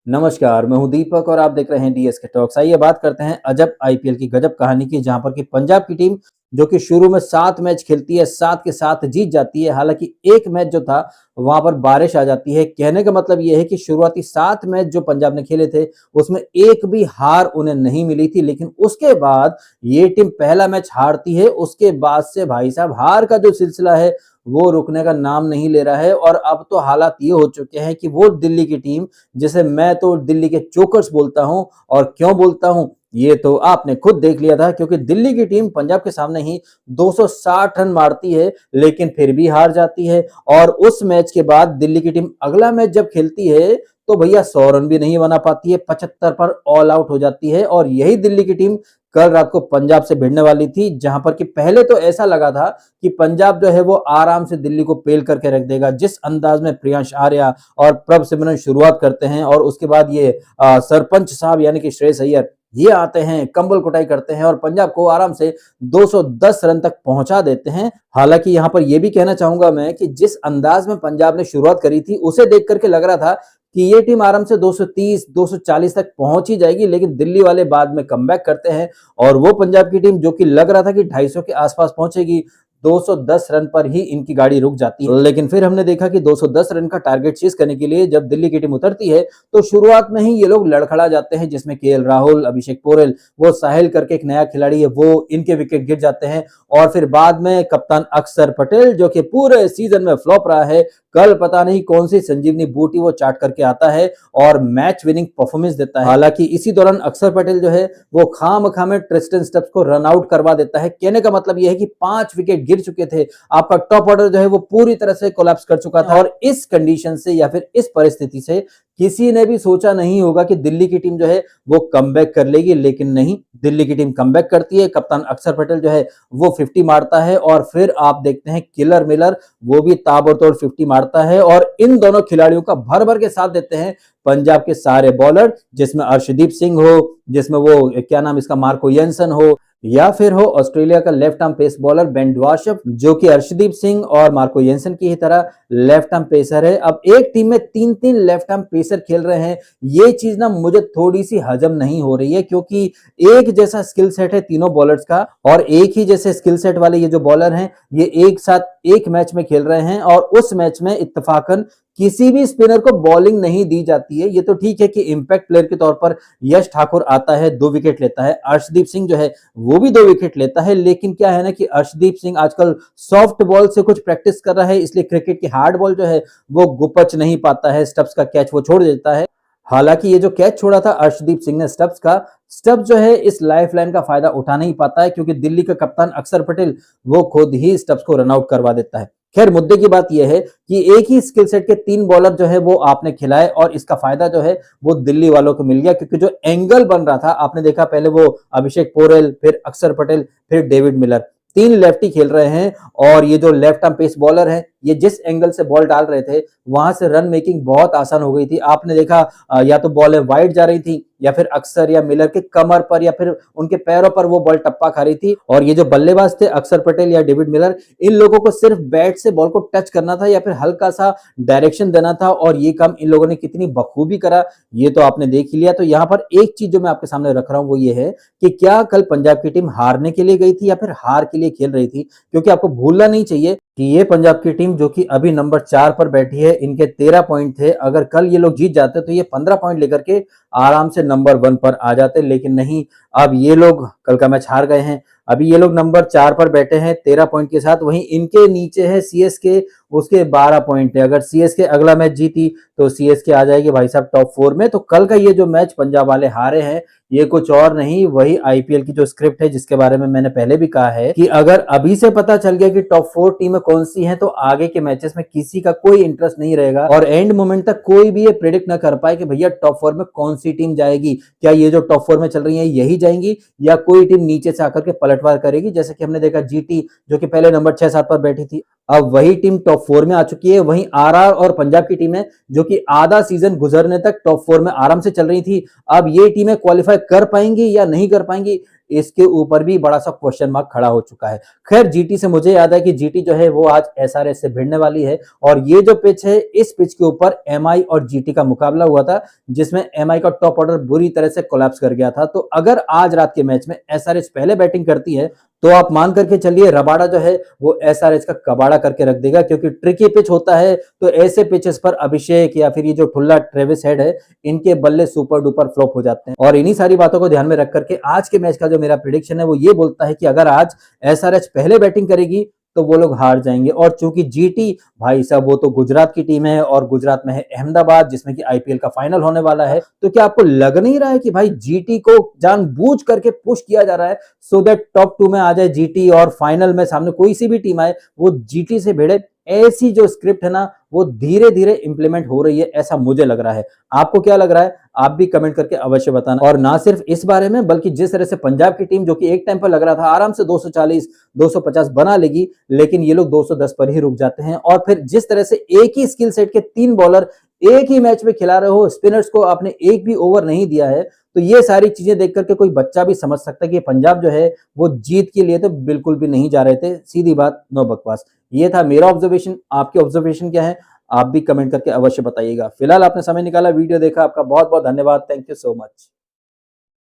नमस्कार, मैं हूं दीपक और आप देख रहे हैं डीएसके टॉक्स। आइए बात करते हैं अजब आईपीएल की गजब कहानी की, जहां पर कि पंजाब की टीम जो कि शुरू में 7 मैच खेलती है, 7 के 7 जीत जाती है। हालांकि एक मैच जो था वहां पर बारिश आ जाती है। कहने का मतलब यह है कि शुरुआती 7 मैच जो पंजाब ने खेले थे उसमें एक भी हार उन्हें नहीं मिली थी, लेकिन उसके बाद ये टीम पहला मैच हारती है। उसके बाद से भाई साहब हार का जो सिलसिला है वो रुकने का नाम नहीं ले रहा है। और अब तो हालात ये हो चुके हैं कि वो दिल्ली की टीम, जिसे मैं तो दिल्ली के चोकर्स बोलता हूं, और क्यों बोलता हूं ये तो आपने खुद देख लिया था, क्योंकि दिल्ली की टीम पंजाब के सामने ही 260 रन मारती है लेकिन फिर भी हार जाती है। और उस मैच के बाद दिल्ली की टीम अगला मैच जब खेलती है तो भैया 100 रन भी नहीं बना पाती है, 75 पर ऑल आउट हो जाती है। और यही दिल्ली की टीम कल रात को पंजाब से भिड़ने वाली थी, जहां पर कि पहले तो ऐसा लगा था कि पंजाब जो है वो आराम से दिल्ली को पेल करके रख देगा। जिस अंदाज में प्रियांश आर्या और प्रभ सिमरन शुरुआत करते हैं और उसके बाद ये सरपंच साहब यानी कि श्रेयस अय्यर ये आते हैं, कंबल कुटाई करते हैं और पंजाब को आराम से 210 रन तक पहुंचा देते हैं। हालांकि यहां पर यह भी कहना चाहूंगा मैं कि जिस अंदाज में पंजाब ने शुरुआत करी थी उसे देख करके लग रहा था कि ये टीम आराम से 230 240 तक पहुंच ही जाएगी, लेकिन दिल्ली वाले बाद में कमबैक करते हैं और वो पंजाब की टीम जो कि लग रहा था कि 250 के आसपास पहुंचेगी, 210 रन पर ही इनकी गाड़ी रुक जाती है। लेकिन फिर हमने देखा कि 210 रन का टारगेट चेज करने के लिए जब दिल्ली की टीम उतरती है तो शुरुआत में ही ये लोग लड़खड़ा जाते हैं, जिसमें केएल राहुल, अभिषेक पोरेल, वो साहिल करके एक नया खिलाड़ी है, वो इनके विकेट गिर जाते हैं। और फिर बाद में कप्तान अक्षर पटेल जो कि पूरे सीजन में फ्लॉप रहा है, कल पता नहीं कौन सी संजीवनी बूटी वो चाट करके आता है और मैच विनिंग परफॉर्मेंस देता है। हालांकि इसी दौरान अक्षर पटेल जो है वो खामखा में ट्रिस्टन स्टब्स को रन आउट करवा देता है। कहने का मतलब यह है कि 5 विकेट गिर चुके थे, आपका टॉप ऑर्डर जो है वो पूरी तरह से कोलैप्स कर चुका था। और इस कंडीशन से या फिर इस परिस्थिति से किसी ने भी सोचा नहीं होगा कि दिल्ली की टीम जो है वो कमबैक कर लेगी, लेकिन नहीं, दिल्ली की टीम कमबैक करती है। कप्तान अक्षर पटेल जो है वो 50 मारता है और फिर आप देखते हैं किलर मिलर वो भी ताबड़तोड़ 50 मारता है। और इन दोनों खिलाड़ियों का भर भर के साथ देते हैं पंजाब के सारे बॉलर, जिसमें अर्शदीप सिंह हो, जिसमें वो क्या नाम इसका मार्को येंसन हो, या फिर हो ऑस्ट्रेलिया का left arm pace bowler Ben ड्वाशफ, जो कि अर्शदीप सिंह और मार्को येंसन की ही तरह लेफ्ट आर्म पेसर है। अब एक टीम में 3-3 लेफ्ट आर्म पेसर खेल रहे हैं, ये चीज ना मुझे थोड़ी सी हजम नहीं हो रही है, क्योंकि एक जैसा स्किल सेट है तीनों बॉलर्स का और एक ही जैसे स्किल सेट वाले ये जो बॉलर हैं ये एक साथ एक मैच में खेल रहे हैं और उस मैच में इत्तेफाकन किसी भी स्पिनर को बॉलिंग नहीं दी जाती है। ये तो ठीक है कि इंपैक्ट प्लेयर के तौर पर यश ठाकुर आता है, 2 विकेट लेता है, अर्शदीप सिंह जो है वो भी 2 विकेट लेता है, लेकिन क्या है ना कि अर्शदीप सिंह आजकल सॉफ्ट बॉल से कुछ प्रैक्टिस कर रहा है, इसलिए क्रिकेट की हार्ड बॉल जो है वो गुपच नहीं पाता है, स्टब्स का कैच वो छोड़ देता है। हालांकि ये जो कैच छोड़ा था अर्शदीप सिंह ने स्टब्स का, स्टब्स जो है इस लाइफलाइन का फायदा उठा नहीं पाता है, क्योंकि दिल्ली का कप्तान अक्षर पटेल वो खुद ही स्टब्स को रन आउट करवा देता है। खैर मुद्दे की बात यह है कि एक ही स्किल सेट के 3 बॉलर जो है वो आपने खिलाए और इसका फायदा जो है वो दिल्ली वालों को मिल गया, क्योंकि जो एंगल बन रहा था आपने देखा, पहले वो अभिषेक पोरेल, फिर अक्षर पटेल, फिर डेविड मिलर, 3 लेफ्टी खेल रहे हैं और ये जो लेफ्ट आर्म पेस बॉलर है ये जिस एंगल से बॉल डाल रहे थे वहां से रन मेकिंग बहुत आसान हो गई थी। आपने देखा या तो बॉलें वाइड जा रही थी या फिर अक्षर या मिलर के कमर पर या फिर उनके पैरों पर वो बॉल टप्पा खा रही थी। और ये जो बल्लेबाज थे अक्षर पटेल या डेविड मिलर, इन लोगों को सिर्फ बैट से बॉल को टच करना था या फिर हल्का सा डायरेक्शन देना था और ये काम इन लोगों ने कितनी बखूबी करा ये तो आपने देख ही लिया। तो यहाँ पर एक चीज जो मैं आपके सामने रख रहा हूं वो ये है कि क्या कल पंजाब की टीम हारने के लिए गई थी या फिर हार के लिए खेल रही थी, क्योंकि आपको भूलना नहीं चाहिए कि ये पंजाब की टीम जो कि अभी नंबर 4 पर बैठी है, इनके 13 पॉइंट थे, अगर कल ये लोग जीत जाते तो ये 15 पॉइंट लेकर के आराम से नंबर 1 पर आ जाते, लेकिन नहीं, अब ये लोग कल का मैच हार गए हैं। अभी ये लोग नंबर 4 पर बैठे हैं 13 पॉइंट के साथ, वहीं इनके नीचे है सीएसके, उसके 12 पॉइंट है। अगर सीएसके अगला मैच जीती तो सीएसके आ जाएगी भाई साहब टॉप 4 में। तो कल का ये जो मैच पंजाब वाले हारे हैं ये कुछ और नहीं, वही आईपीएल की जो स्क्रिप्ट है जिसके बारे में मैंने पहले भी कहा है कि अगर अभी से पता चल गया कि टॉप 4 टीमें कौन सी हैं तो आगे के मैचेस में किसी का कोई इंटरेस्ट नहीं रहेगा और एंड मोमेंट तक कोई भी ये प्रेडिक्ट ना कर पाए कि भैया टॉप 4 में कौन सी टीम जाएगी, क्या ये जो टॉप 4 में चल रही है यही जाएंगी या कोई टीम नीचे से आकर के पलटवार करेगी। जैसे कि हमने देखा जीटी जो कि पहले नंबर 6-7 पर बैठी थी, अब वही टीम टॉप 4 में आ चुकी है। वहीं आरआर और पंजाब की टीम है जो कि आधा सीजन गुजरने तक टॉप 4 में आराम से चल रही थी, अब ये टीमें क्वालिफाई कर पाएंगी या नहीं कर पाएंगी इसके ऊपर भी बड़ा सा क्वेश्चन मार्क खड़ा हो चुका है। खैर जीटी से मुझे याद है कि जीटी जो है वो आज एसआरएच से भिड़ने वाली है और ये जो पिच है इस पिच के ऊपर एमआई और जीटी का मुकाबला हुआ था जिसमें एमआई का टॉप ऑर्डर बुरी तरह से कोलैप्स कर गया था। तो अगर आज रात के मैच में एसआरएच पहले बैटिंग करती है तो आप मान करके चलिए रबाडा जो है वो एसआरएच का कबाड़ा करके रख देगा, क्योंकि ट्रिकी पिच होता है तो ऐसे पिचेस पर अभिषेक या फिर ये जो ठुल्ला ट्रेविस हेड है इनके बल्ले सुपर डुपर फ्लॉप हो जाते हैं। और इन्हीं सारी बातों को ध्यान में रख करके आज के मैच का जो मेरा प्रेडिक्शन है वो ये बोलता है कि अगर आज एसआरएच पहले बैटिंग करेगी तो वो लोग हार जाएंगे। और चूंकि जीटी भाई साहब वो तो गुजरात की टीम है और गुजरात में है अहमदाबाद जिसमें कि आईपीएल का फाइनल होने वाला है, तो क्या आपको लग नहीं रहा है कि भाई जीटी को जानबूझ करके पुश किया जा रहा है सो दैट टॉप 2 में आ जाए जीटी और फाइनल में सामने कोई सी भी टीम आए वो जीटी से भिड़े? ऐसी जो स्क्रिप्ट है ना वो धीरे धीरे इंप्लीमेंट हो रही है, ऐसा मुझे लग रहा है। आपको क्या लग रहा है आप भी कमेंट करके अवश्य बताना। और ना सिर्फ इस बारे में बल्कि जिस तरह से पंजाब की टीम जो कि एक टाइम पर लग रहा था आराम से 240 250 बना लेगी, लेकिन ये लोग 210 पर ही रुक जाते हैं। और फिर जिस तरह से एक ही स्किल सेट के 3 बॉलर एक ही मैच में खिला रहे हो, स्पिनर्स को आपने एक भी ओवर नहीं दिया है, तो ये सारी चीजें देख करके कोई बच्चा भी समझ सकता है कि पंजाब जो है वो जीत के लिए तो बिल्कुल भी नहीं जा रहे थे। सीधी बात, नो बकवास। ये था मेरा ऑब्जर्वेशन, आपके ऑब्जर्वेशन क्या है आप भी कमेंट करके अवश्य बताइएगा। फिलहाल आपने समय निकाला, वीडियो देखा, आपका बहुत बहुत धन्यवाद। Thank you so much.